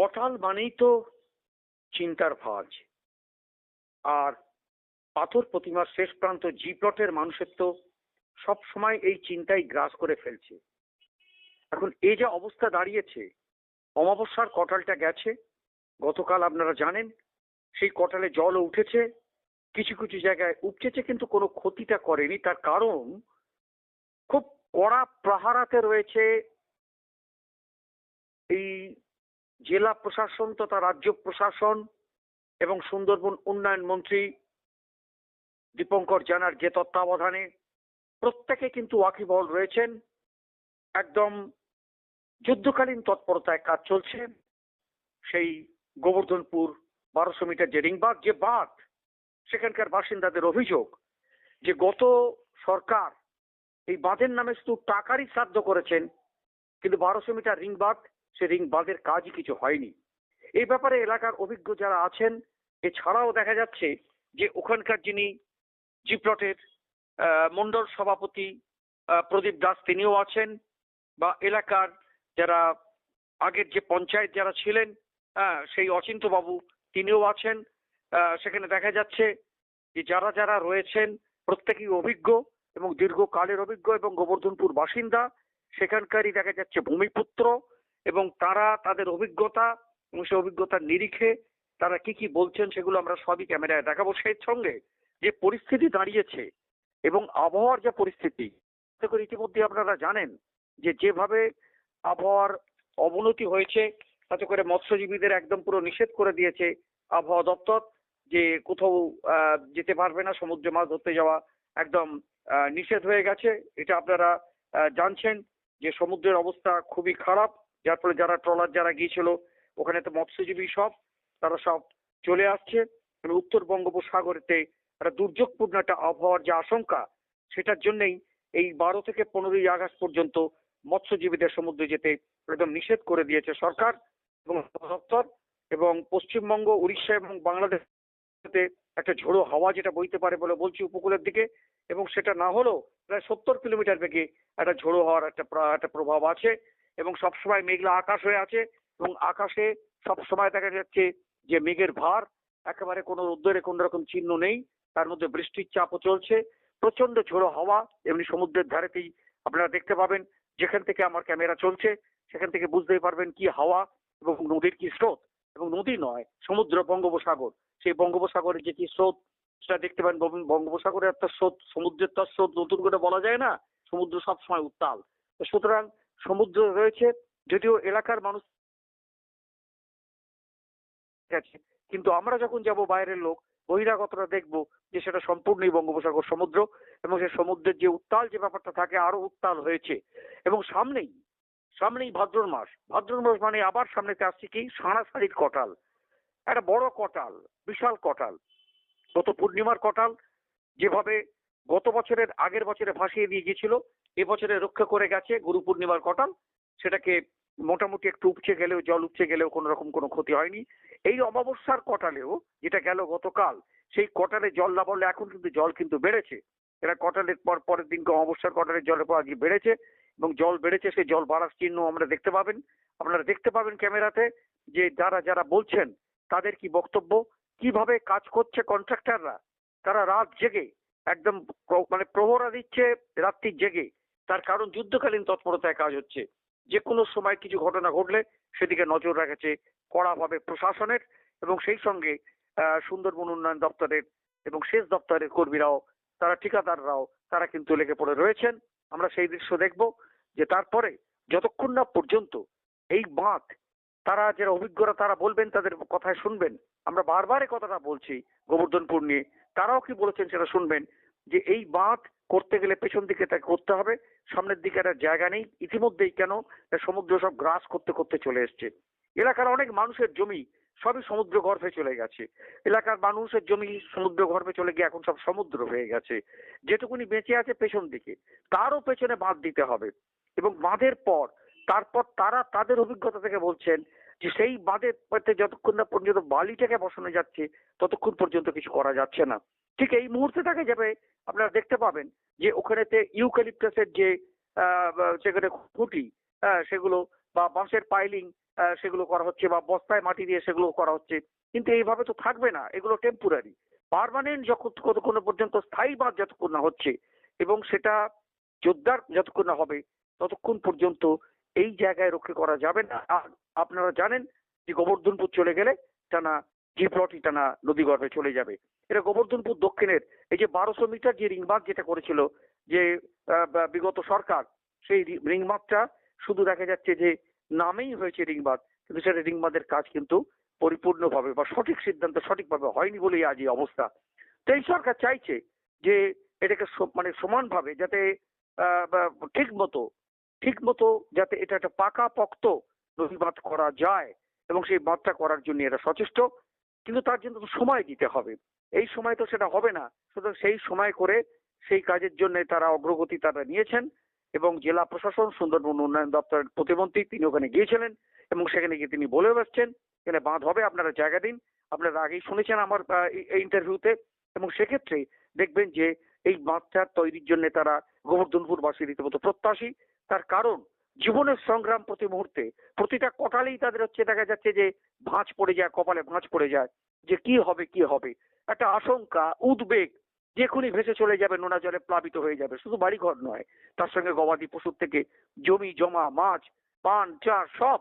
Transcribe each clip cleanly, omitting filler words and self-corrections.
কটাল মানেই তো চিন্তার ভাঁজ। আর পাথর প্রতিমার শেষ প্রান্ত জি প্লটের মানুষের তো সব সময় এই চিন্তাই গ্রাস করে ফেলছে। এখন এই যে অবস্থা দাঁড়িয়েছে, অমাবস্যার কটালটা গেছে গতকাল, আপনারা জানেন। সেই কটালে জলও উঠেছে, কিছু কিছু জায়গায় উপচেছে, কিন্তু কোনো ক্ষতিটা করেনি। তার কারণ খুব কড়া প্রহারাতে রয়েছে এই জেলা প্রশাসন তথা রাজ্য প্রশাসন এবং সুন্দরবন উন্নয়ন মন্ত্রী দীপঙ্কর জানার যে তত্ত্বাবধানে প্রত্যেকে কিন্তু ওয়াকিবহল রয়েছেন। একদম যুদ্ধকালীন তৎপরতায় কাজ চলছে। সেই গোবর্ধনপুর 1200 মিটার যে রিংবাঁধ, যে বাঁধ, সেখানকার বাসিন্দাদের অভিযোগ যে গত সরকার এই বাঁধের নামে শুধু টাকারই শ্রাদ্ধ করেছেন, কিন্তু 1200 মিটার রিং বাঁধ, সে রিং বাঁধের কাজই কিছু হয়নি। এই ব্যাপারে এলাকার অভিজ্ঞ যারা আছেন, এছাড়াও দেখা যাচ্ছে যে ওখানকার যিনি জি প্লটের মন্ডল সভাপতি প্রদীপ দাস, তিনিও আছেন, বা এলাকার যারা আগের যে পঞ্চায়েত যারা ছিলেন, সেই অচিন্ত বাবু, তিনিও আছেন। সেখানে দেখা যাচ্ছে যে যারা যারা রয়েছেন প্রত্যেকেই অভিজ্ঞ এবং দীর্ঘকালের অভিজ্ঞ এবং গোবর্ধনপুর বাসিন্দা, সেখানকারই দেখা যাচ্ছে ভূমিপুত্র, এবং তারা তাদের অভিজ্ঞতা এবং সেই অভিজ্ঞতার নিরিখে তারা কি কি বলছেন সেগুলো আমরা সবই ক্যামেরায় দেখাবো। সেই সঙ্গে যে পরিস্থিতি দাঁড়িয়েছে এবং আবহাওয়ার যে পরিস্থিতি, ইতিমধ্যে আপনারা জানেন যে যেভাবে আবহাওয়ার অবনতি হয়েছে, তাতে করে মৎস্যজীবীদের একদম পুরো নিষেধ করে দিয়েছে আবহাওয়া দপ্তর, যে কোথাও যেতে পারবে না, সমুদ্রে মাছ ধরতে যাওয়া একদম নিষেধ হয়ে গেছে। এটা আপনারা জানছেন যে সমুদ্রের অবস্থা খুবই খারাপ, যার ফলে যারা ট্রলার যারা গিয়েছিল ওখানে তো মৎস্যজীবী সব তারা সব চলে আসছে। উত্তর বঙ্গোপসাগরেতে একটা দুর্যোগপূর্ণ একটা আবহাওয়ার যে আশঙ্কা, সেটার জন্যই এই 12 থেকে 15ই আগস্ট পর্যন্ত মৎস্যজীবীদের সমুদ্রে যেতে একদম নিষেধ করে দিয়েছে সরকার এবং দপ্তর। এবং পশ্চিমবঙ্গ, উড়িষ্যা এবং বাংলাদেশে একটা ঝোড়ো হাওয়া যেটা বইতে পারে বলে বলছি উপকূলের দিকে, এবং সেটা না হলেও প্রায় 70 কিলোমিটার বেগে একটা ঝোড়ো হওয়ার একটা প্রভাব আছে। এবং সবসময় মেঘলা আকাশ হয়ে আছে, এবং আকাশে সবসময় দেখা যাচ্ছে যে মেঘের ভার, একেবারে কোনো রোদ্দুরে কোনো রকম চিহ্ন নেই। তার মধ্যে বৃষ্টির চাপও চলছে, প্রচন্ড ঝোড়ো হাওয়া। এমনি সমুদ্রের ধারেতেই আপনারা দেখতে পাবেন, যেখান থেকে আমার ক্যামেরা চলছে সেখান থেকে বুঝতেই পারবেন কি হাওয়া এবং নদীর কি স্রোত। এবং নদী নয়, সমুদ্র, বঙ্গোপসাগর, সেই বঙ্গোপসাগরের যে কি স্রোত সেটা দেখতে পাবেন। বঙ্গোপসাগরের একটা স্রোত, সমুদ্রের তো স্রোত নতুন করে বলা যায় না, সমুদ্র সবসময় উত্তাল। সুতরাং সমুদ্র রয়েছে, যদিও এলাকার মানুষ গেছে, কিন্তু আমরা যখন যাব বাইরের লোক, বহিরাগতরা দেখবো যে সেটা সম্পূর্ণই বঙ্গোপসাগর সমুদ্র, এবং সে সমুদ্রের যে উত্তাল যে ব্যাপারটা থাকে আরো উত্তাল হয়েছে। এবং সামনেই সামনেই ভাদ্র মাস, ভাদ্র মাস মানে আবার সামনেতে আসছে কি সাড়াসাড়ির কটাল, একটা বড় কটাল, বিশাল কটাল, গত পূর্ণিমার কটাল। যেভাবে গত বছরের আগের বছরে ভাসিয়ে দিয়ে গিয়েছিল, এবছরে রক্ষা করে গেছে গুরু পূর্ণিমার কটাল। সেটাকে মোটামুটি একটু উপচে গেলেও, জল উপচে গেলেও কোনো রকম কোনো ক্ষতি হয়নি। এই অমাবস্যার কটালেও যেটা গেল গতকাল, সেই কটালে জল না বললে এখন কিন্তু জল কিন্তু বেড়েছে। এরা কটালের পরের দিনকে অমাবস্যার কটালের জলের পর আজকে বেড়েছে, এবং জল বেড়েছে, সেই জল বাড়ার চিহ্ন আমরা দেখতে পাবেন। আপনারা দেখতে পাবেন ক্যামেরাতে যে যারা যারা বলছেন তাদের কি বক্তব্য, কিভাবে কাজ করছে কন্ট্রাক্টররা। তারা রাত জেগে একদম মানে প্রহরা দিচ্ছে রাত্রি জেগে। তার কারণ যুদ্ধকালীন তৎপরতায় কাজ হচ্ছে। যে কোনো সময় কিছু ঘটনা ঘটলে সেদিকে নজর রাখছে কড়াভাবে প্রশাসনের, এবং সেই সঙ্গে সুন্দরবন উন্নয়ন দপ্তরের এবং সেচ দপ্তরের কর্মীরাও, তারা ঠিকাদাররাও তারা কিন্তু লেগে পড়ে রয়েছেন। আমরা সেই দৃশ্য দেখব যে তারপরে যতক্ষণ না পর্যন্ত এই বাঁধ, তারা যারা অভিজ্ঞরা তারা বলবেন, তাদের কথায় শুনবেন। আমরা বারবার এই কথাটা বলছি গোবর্ধনপুর নিয়ে, তারাও কি বলেছেন সেটা শুনবেন, যে এই বাঁধ করতে গেলে পেছন দিকে তাকে করতে হবে, সামনের দিকে একটা জায়গা নেই। ইতিমধ্যেই কেন সমুদ্র সব গ্রাস করতে করতে চলে এসছে। এলাকার অনেক মানুষের জমি সবই সমুদ্র গর্ভে চলে গেছে। এলাকার মানুষের জমি সমুদ্র গর্ভে চলে গিয়ে এখন সব সমুদ্র হয়ে গেছে। যেটুকুনি বেঁচে আছে পেছন দিকে, তারও পেছনে বাঁধ দিতে হবে। এবং বাঁধের পর তারপর তারা তাদের অভিজ্ঞতা থেকে বলছেন যে সেই বাঁধের মধ্যে যতক্ষণ না পর্যন্ত বালিটাকে বসানো যাচ্ছে ততক্ষণ পর্যন্ত কিছু করা যাচ্ছে না। ঠিক এই মুহূর্তে দেখা যাবে, আপনারা দেখতে পাবেন যে ওখানেতে ইউক্যালিপটাসের যে সেখানে খুঁটি, সেগুলো বা বাঁশের পাইলিং সেগুলো করা হচ্ছে, বা বস্তায় মাটি দিয়ে সেগুলো করা হচ্ছে। কিন্তু এইভাবে তো থাকবে না, এগুলো টেম্পোরারি। পার্মানেন্ট যতক্ষণ পর্যন্ত স্থায়ী বাঁধ যতক্ষণ না হচ্ছে এবং সেটা জোরদার যতক্ষণ না হবে ততক্ষণ পর্যন্ত এই জায়গায় রক্ষা করা যাবে না। আর আপনারা জানেন যে গোবর্ধনপুর চলে গেলে টানা জি প্লটই টানা নদীগর্ভে চলে যাবে। এটা গোবর্ধনপুর দক্ষিণের এই যে 1200 মিটার যে রিংবাঁধ যেটা করেছিল যে বিগত সরকার, সেই রিংবাঁধটা শুধু দেখা যাচ্ছে যে নামেই হয়েছে রিংবাঁধ, কিন্তু সেটা রিংবাঁধের কাজ কিন্তু পরিপূর্ণভাবে বা সঠিক সিদ্ধান্ত সঠিকভাবে হয়নি বলেই আজ এই অবস্থা। তো এই সরকার চাইছে যে এটাকে মানে সমানভাবে যাতে ঠিক মতো যাতে এটা একটা পাকাপোক্ত নদী বাঁধ করা যায় এবং সেই বাঁধটা করার জন্য এরা সচেষ্ট, কিন্তু তার জন্য তো সময় দিতে হবে। এই সময় তো সেটা হবে না, সুতরাং সেই সময় করে সেই কাজের জন্য তারা অগ্রগতি তারা নিয়েছেন এবং জেলা প্রশাসন সুন্দরবন উন্নয়ন দপ্তরের প্রতিমন্ত্রী তিনি ওখানে গিয়েছিলেন এবং সেখানে গিয়ে তিনি বলেও এসছেন এখানে বাঁধ হবে, আপনারা জায়গা দিন। আপনারা আগেই শুনেছেন আমার এই ইন্টারভিউতে, এবং সেক্ষেত্রে দেখবেন যে এই বাঁধটা তৈরির জন্য তারা গোবর্ধনপুরবাসী রীতিমতো প্রত্যাশী। তার কারণ জীবনের সংগ্রাম প্রতি মুহূর্তে প্রতিটা কটালেই তাদের হচ্ছে দেখা যাচ্ছে যে ভাঁজ পড়ে যায়, কপালে ভাঁজ পড়ে যায় যে কি হবে, একটা আশঙ্কা উদ্বেগ যে এখনই ভেসে চলে যাবে, নোনা জলে প্লাবিত হয়ে যাবে। শুধু বাড়িঘর নয়, তার সঙ্গে গবাদি পশুর থেকে জমি জমা মাছ পান চাষ সব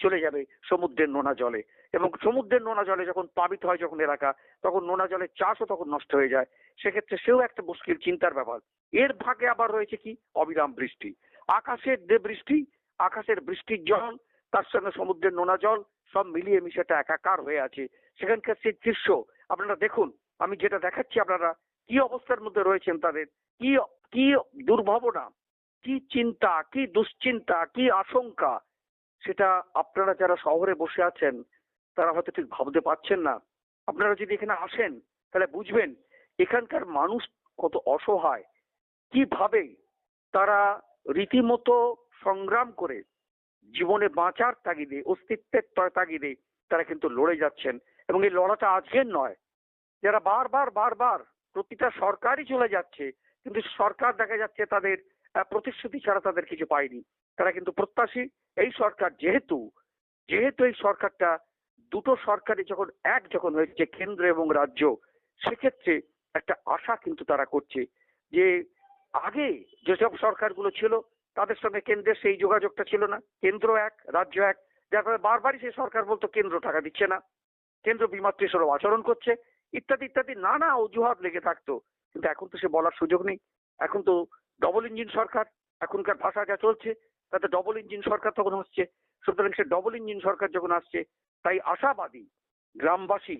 চলে যাবে সমুদ্রের নোনা জলে, এবং সমুদ্রের নোনা জলে যখন প্লাবিত হয় যখন এলাকা, তখন নোনা জলের চাষও তখন নষ্ট হয়ে যায়। সেক্ষেত্রে সেও একটা মুশকিল চিন্তার ব্যাপার। এর ভাগে আবার রয়েছে কি অবিরাম বৃষ্টি, আকাশের যে বৃষ্টি, আকাশের বৃষ্টির জল তার সঙ্গে সমুদ্রের নোনা জল সব মিলিয়ে মিশে একাকার হয়ে আছে। সেখানকার সেই দৃশ্য আপনারা দেখুন, আমি যেটা দেখাচ্ছি আপনারা কি অবস্থার মধ্যে রয়েছেন, তাদের কি কি দুর্ভাবনা, কি চিন্তা, কি দুশ্চিন্তা, কি আশঙ্কা, সেটা আপনারা যারা শহরে বসে আছেন তারা হয়তো ঠিক ভাবতে পারছেন না। আপনারা যদি এখানে আসেন তাহলে বুঝবেন এখানকার মানুষ কত অসহায়, কিভাবে তারা রীতিমতো সংগ্রাম করে জীবনে বাঁচার তাগিদে, অস্তিত্বের তাগিদে তারা কিন্তু লড়ে যাচ্ছেন। এবং এই লড়াটা আজকের নয়, যারা বারবার প্রতিটা সরকারই চলে যাচ্ছে, কিন্তু সরকার দেখা যাচ্ছে তাদের প্রতিশ্রুতি ছাড়া তাদের কিছু পায়নি। তারা কিন্তু প্রত্যাশী এই সরকার যেহেতু এই সরকারটা দুটো সরকারি যখন হয়েছে কেন্দ্র এবং রাজ্য, সেক্ষেত্রে একটা আশা কিন্তু তারা করছে যে আগে যেসব সরকারগুলো ছিল তাদের সঙ্গে কেন্দ্রের সেই যোগাযোগটা ছিল না, কেন্দ্র এক রাজ্য এক, যার ফলে বারবারই সেই সরকার বলতো কেন্দ্র টাকা দিচ্ছে না, কেন্দ্র বিমাত্রী স্বরূপ আচরণ করছে, ইত্যাদি ইত্যাদি নানা অজুহাত লেগে থাকতো। কিন্তু এখন তো সে বলার সুযোগ নেই। এখন তো ডবল ইঞ্জিন সরকার, এখনকার ভাষা যা চলছে তাতে ডবল ইঞ্জিন সরকার তখন হচ্ছে। সুতরাং সে ডবল ইঞ্জিন সরকার যখন আসছে, তাই আশাবাদী গ্রামবাসী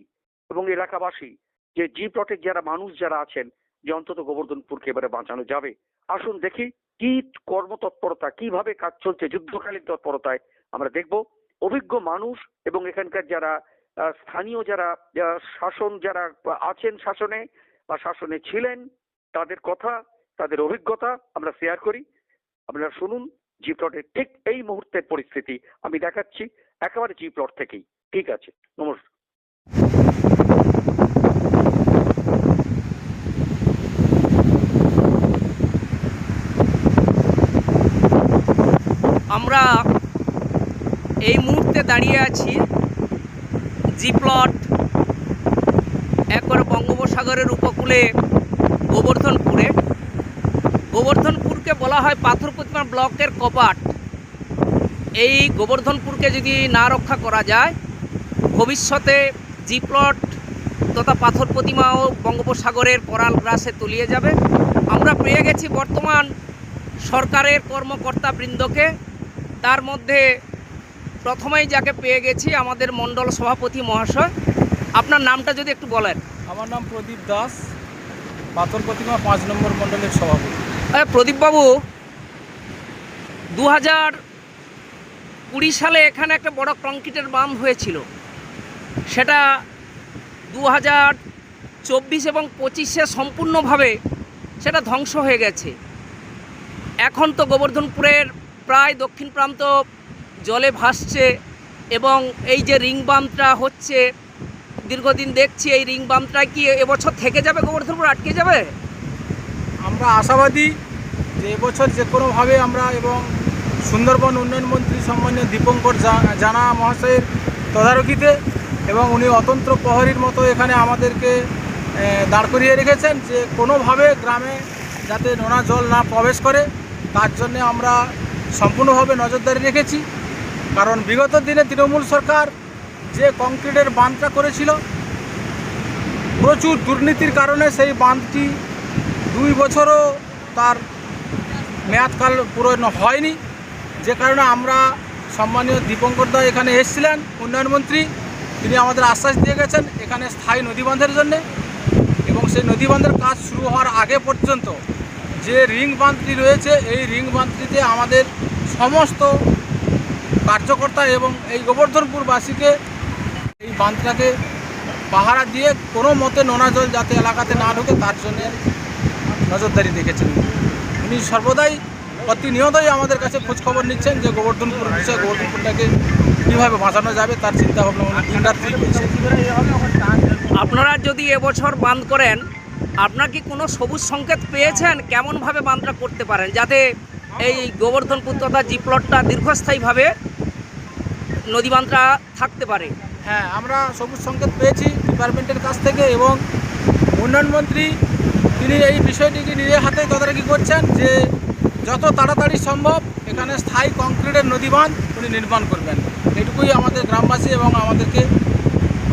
এবং এলাকাবাসী যে জি প্লটের যারা মানুষ যারা আছেন যে অন্তত গোবর্ধনপুরকে এবারে বাঁচানো যাবে। আসুন দেখি কি কর্মতৎপরতা, কিভাবে কাজ চলছে যুদ্ধকালীন তৎপরতায় আমরা দেখব। অভিজ্ঞ মানুষ এবং এখানকার যারা স্থানীয় যারা শাসন যারা আছেন শাসনে বা শাসনে ছিলেন তাদের কথা, তাদের অভিজ্ঞতা আমরা শেয়ার করি। আপনারা শুনুন জি প্লটের ঠিক এই মুহূর্তের পরিস্থিতি আমি দেখাচ্ছি একেবারে জি প্লট থেকেই। ঠিক আছে, নমস্কার। আমরা এই মুহূর্তে দাঁড়িয়ে আছি জি প্লট একবারে বঙ্গোপসাগরের উপকূলে গোবর্ধনপুরকে বলা হয় পাথর প্রতিমা ব্লকের কপাট। এই গোবর্ধনপুরকে যদি না রক্ষা করা যায়, ভবিষ্যতে জি প্লট তথা পাথর প্রতিমাও বঙ্গোপসাগরের করাল গ্রাসে তলিয়ে যাবে। আমরা পেয়ে গেছি বর্তমান সরকারের কর্মকর্তাবৃন্দকে, তার মধ্যে প্রথমেই যাকে পেয়ে গেছি আমাদের মণ্ডল সভাপতি মহাশয়। আপনার নামটা যদি একটু বলেন। আমার নাম প্রদীপ দাস, পাথর প্রতিমা 5 নম্বর মণ্ডলের সভাপতি। প্রদীপবাবু, 2020 সালে এখানে একটা বড় কংক্রিটের বাঁধ হয়েছিল, সেটা 2024 এবং 25-এ সম্পূর্ণভাবে সেটা ধ্বংস হয়ে গেছে। এখন তো গোবর্ধনপুরের প্রায় দক্ষিণ প্রান্ত জলে ভাসছে এবং এই যে রিং বাঁধটা হচ্ছে দীর্ঘদিন দেখছি, এই রিং বাঁধটা কি এবছর থেকে যাবে, গোবর্ধনপুর আটকে যাবে? আমরা আশাবাদী যে এবছর যে কোনোভাবে আমরা এবং সুন্দরবন উন্নয়ন মন্ত্রী সম্মানীয় দীপঙ্কর জানা মহাশয়ের তদারকিতে, এবং উনি অতন্ত্র প্রহরীর মতো এখানে আমাদেরকে দাঁড় করিয়ে রেখেছেন যে কোনোভাবে গ্রামে যাতে নোনা জল না প্রবেশ করে, তার জন্য আমরা সম্পূর্ণভাবে নজরদারি রেখেছি। কারণ বিগত দিনে তৃণমূল সরকার যে কংক্রিটের বাঁধটা করেছিল, প্রচুর দুর্নীতির কারণে সেই বাঁধটি 2 বছরও তার মেয়াদকাল পূরণ হয়নি, যে কারণে আমরা সম্মানীয় দীপঙ্কর দা এখানে এসেছিলেন উন্নয়ন মন্ত্রী, তিনি আমাদের আশ্বাস দিয়ে গেছেন এখানে স্থায়ী নদীবাঁধের জন্যে, এবং সেই নদীবাঁধের কাজ শুরু হওয়ার আগে পর্যন্ত যে রিং বাঁধটি রয়েছে, এই রিং বাঁধটিতে আমাদের সমস্ত কার্যকর্তা এবং এই গোবর্ধনপুরবাসীকে এই বাঁধটাকে পাহারা দিয়ে কোনো মতে নোনা জল যাতে এলাকাতে না ঢোকে তার জন্য নজরদারি রেখেছেন। উনি সর্বদাই প্রতিনিয়তই আমাদের কাছে খোঁজখবর নিচ্ছেন যে গোবর্ধনপুর বিষয়ে, গোবর্ধনপুরটাকে কীভাবে বাঁচানো যাবে তার চিন্তাভাবনা উনি দিনরাত্রি করছেন। আপনারা যদি এবছর বাঁধ করেন, আপনার কি কোনো সবুজ সংকেত পেয়েছেন কেমনভাবে বাঁধটা করতে পারেন যাতে এই গোবর্ধনপুর তথা জি প্লটটা দীর্ঘস্থায়ীভাবে নদী বাঁধটা থাকতে পারে? হ্যাঁ, আমরা সবুজ সংকেত পেয়েছি ডিপার্টমেন্টের কাছ থেকে, এবং উন্নয়ন মন্ত্রী তিনি এই বিষয়টিকে নিজের হাতে তদারকি করছেন যে যত তাড়াতাড়ি সম্ভব এখানে স্থায়ী কংক্রিটের নদী বাঁধ উনি নির্মাণ করবেন। এটুকুই আমাদের গ্রামবাসী এবং আমাদেরকে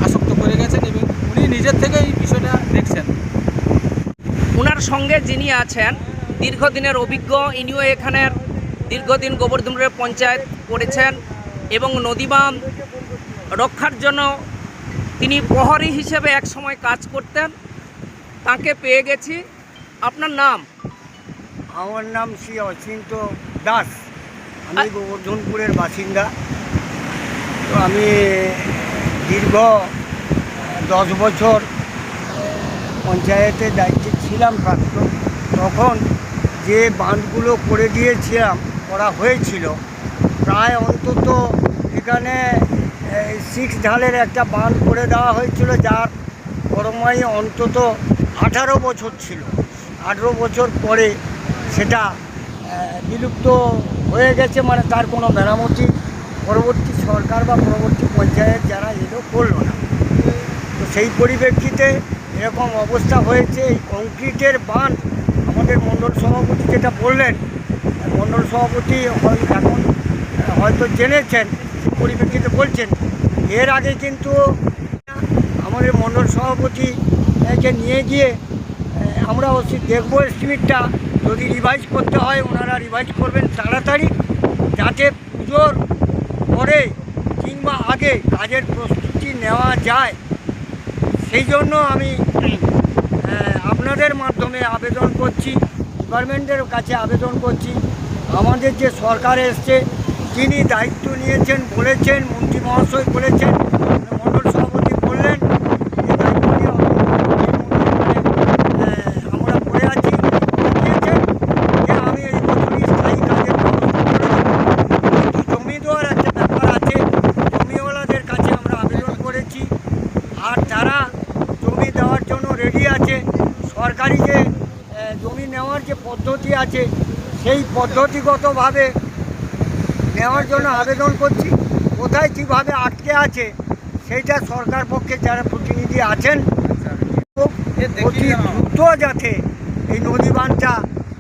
আসক্ত করে গেছেন, এবং উনি নিজের থেকে এই বিষয়টা দেখছেন। ওনার সঙ্গে যিনি আছেন দীর্ঘদিনের অভিজ্ঞ, ইনিও এখানের দীর্ঘদিন গোবর্ধনপুরের পঞ্চায়েত করেছেন এবং নদীবাঁধ রক্ষার জন্য তিনি প্রহরী হিসেবে এক সময় কাজ করতেন, তাকে পেয়ে গেছি। আপনার নাম? আমার নাম শ্রী অচিন্ত দাস, আমি গোবর্ধনপুরের বাসিন্দা। তো আমি দীর্ঘ 10 বছর পঞ্চায়েতের দায়িত্বে ছিলাম প্রাক্তন। তখন যে বাঁধগুলো করা হয়েছিল, প্রায় অন্তত এখানে 6 ঢালের একটা বাঁধ করে দেওয়া হয়েছিল, যার পরমায়ু অন্তত 18 বছর ছিল। 18 বছর পরে সেটা বিলুপ্ত হয়ে গেছে, মানে তার কোনো মেরামতি পরবর্তী সরকার বা পরবর্তী পঞ্চায়েত যারা এলো করলো না। তো সেই পরিপ্রেক্ষিতে এরকম অবস্থা হয়েছে। এই কংক্রিটের বাঁধ আমাদের মণ্ডল সভাপতি যেটা বললেন, মণ্ডল সভাপতি এখন হয়তো জেনেছেন, সেই পরিপ্রেক্ষিতে বলছেন। এর আগে কিন্তু আমাদের মণ্ডল সভাপতিকে নিয়ে গিয়ে আমরা অবশ্যই দেখবো এস্টিমেটটা, যদি রিভাইজ করতে হয় ওনারা রিভাইজ করবেন তাড়াতাড়ি, যাতে পুজোর পরে কিংবা আগে কাজের প্রস্তুতি নেওয়া যায়। সেই জন্য আমি আপনাদের মাধ্যমে আবেদন করছি, ডিপার্টমেন্টের কাছে আবেদন করছি, আমাদের যে সরকার এসছে তিনি দায়িত্ব নিয়েছেন, বলেছেন, মন্ত্রী মহাশয় বলেছেন, মণ্ডল সভাপতি বললেন যে দায়িত্ব নিয়ে আমরা পড়ে আছি, দিয়েছেন যে আমি এই বছরই স্থায়ী কাজের ব্যবস্থা করে দেবো। কিন্তু জমি দেওয়ার একটা ব্যাপার আছে, জমিওয়ালাদের কাছে আমরা আবেদন করেছি, আর যারা জমি দেওয়ার জন্য রেডি আছে, সরকারি যে জমি নেওয়ার যে পদ্ধতি আছে সেই পদ্ধতিগতভাবে নেওয়ার জন্য আবেদন করছি। কোথায় কীভাবে আটকে আছে সেইটা সরকার পক্ষে যারা প্রতিনিধি আছেন অতি দ্রুত যাতে এই নদী বাঁধটা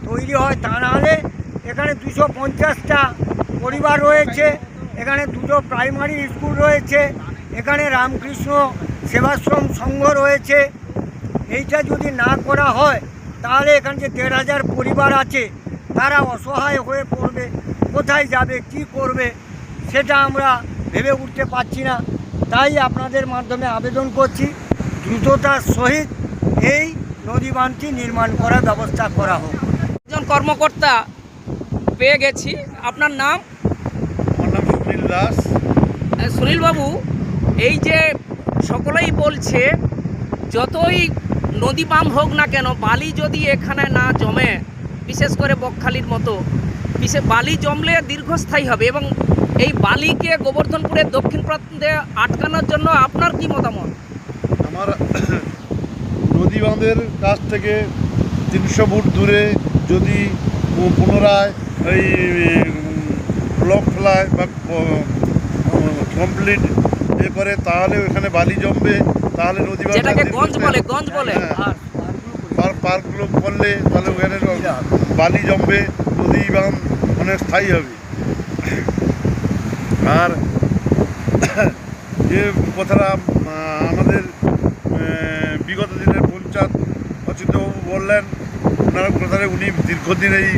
তৈরি হয়, তা নাহলে এখানে 250টা পরিবার রয়েছে, এখানে 2টো প্রাইমারি স্কুল রয়েছে, এখানে রামকৃষ্ণ সেবাশ্রম সংঘ রয়েছে। এইটা যদি না করা হয় তাহলে এখানে যে 1,500 পরিবার আছে তারা অসহায় হয়ে পড়বে, কোথায় যাবে, কি করবে সেটা আমরা ভেবে উঠতে পারছি না। তাই আপনাদের মাধ্যমে আবেদন করছি দ্রুততার সহিত এই নদী বাঁধটি নির্মাণ করার ব্যবস্থা করা হোক। একজন কর্মকর্তা পেয়ে গেছি, আপনার নাম? আমার নাম সুনীল দাস। সুনীলবাবু, এই যে সকলেই বলছে যতই নদী বাঁধ হোক না কেন, বালি যদি এখানে না জমে, বিশেষ করে বকখালির মতো বালি জমলে দীর্ঘস্থায়ী হবে, এবং এই বালিকে গোবর্ধনপুরের দক্ষিণ প্রান্তে আটকানোর জন্য আপনার কি মতামত? আমার নদী বাঁধের কাছ থেকে 300 ফুট দূরে যদি পুনরায় এই ব্লক ফেলায় বা কমপ্লিট করে তাহলে ওখানে বালি জমবে, তাহলে নদী বাঁধ যেটাকে গঞ্জ বলে পার্কগুলো করলে তাহলে ওখানে বালি জমবে, নদী বাঁধ অনেক স্থায়ী হবে। আর যে কথাটা আমাদের বিগত দিনের পঞ্চায়েত অচ্যুতবাবু বললেন, ওনার কথাটা উনি দীর্ঘদিন এই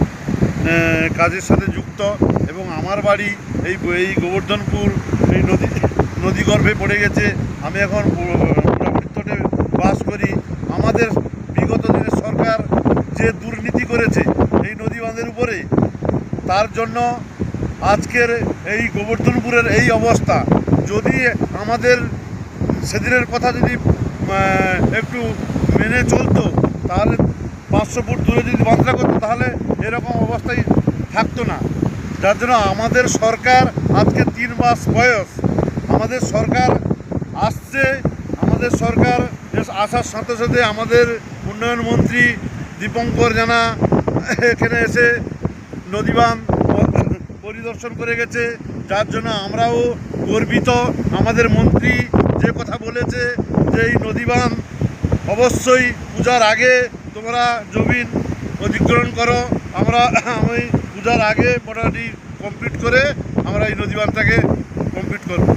কাজের সাথে যুক্ত এবং আমার বাড়ি এই গোবর্ধনপুর এই নদীগর্ভে পড়ে গেছে। আমি এখন পুরাবৃত্তটে বাস করি। আমাদের বিগত দিনের সরকার যে দুর্নীতি করেছে এই নদী বাঁধের উপরে, তার জন্য আজকের এই গোবর্ধনপুরের এই অবস্থা। যদি আমাদের সেদিনের কথা যদি একটু মেনে চলতো, তাহলে 500 ফুট দূরে যদি বাঁধটা করতো, তাহলে এরকম অবস্থায় থাকতো না। যার জন্য আমাদের সরকার আজকে 3 মাস বয়স, আমাদের সরকার আসছে, আমাদের সরকার আসার সাথে সাথে আমাদের উন্নয়ন মন্ত্রী দীপঙ্কর জানা এখানে এসে নদীবাঁধ পরিদর্শন করে গেছে, যার জন্য আমরাও গর্বিত। আমাদের মন্ত্রী যে কথা বলেছে যে এই নদীবাঁধ অবশ্যই পূজার আগে তোমরা জমিন অধিগ্রহণ করো, আমি পূজার আগে মোটামুটি কমপ্লিট করে আমরা এই নদীবাঁধটাকে কমপ্লিট করব।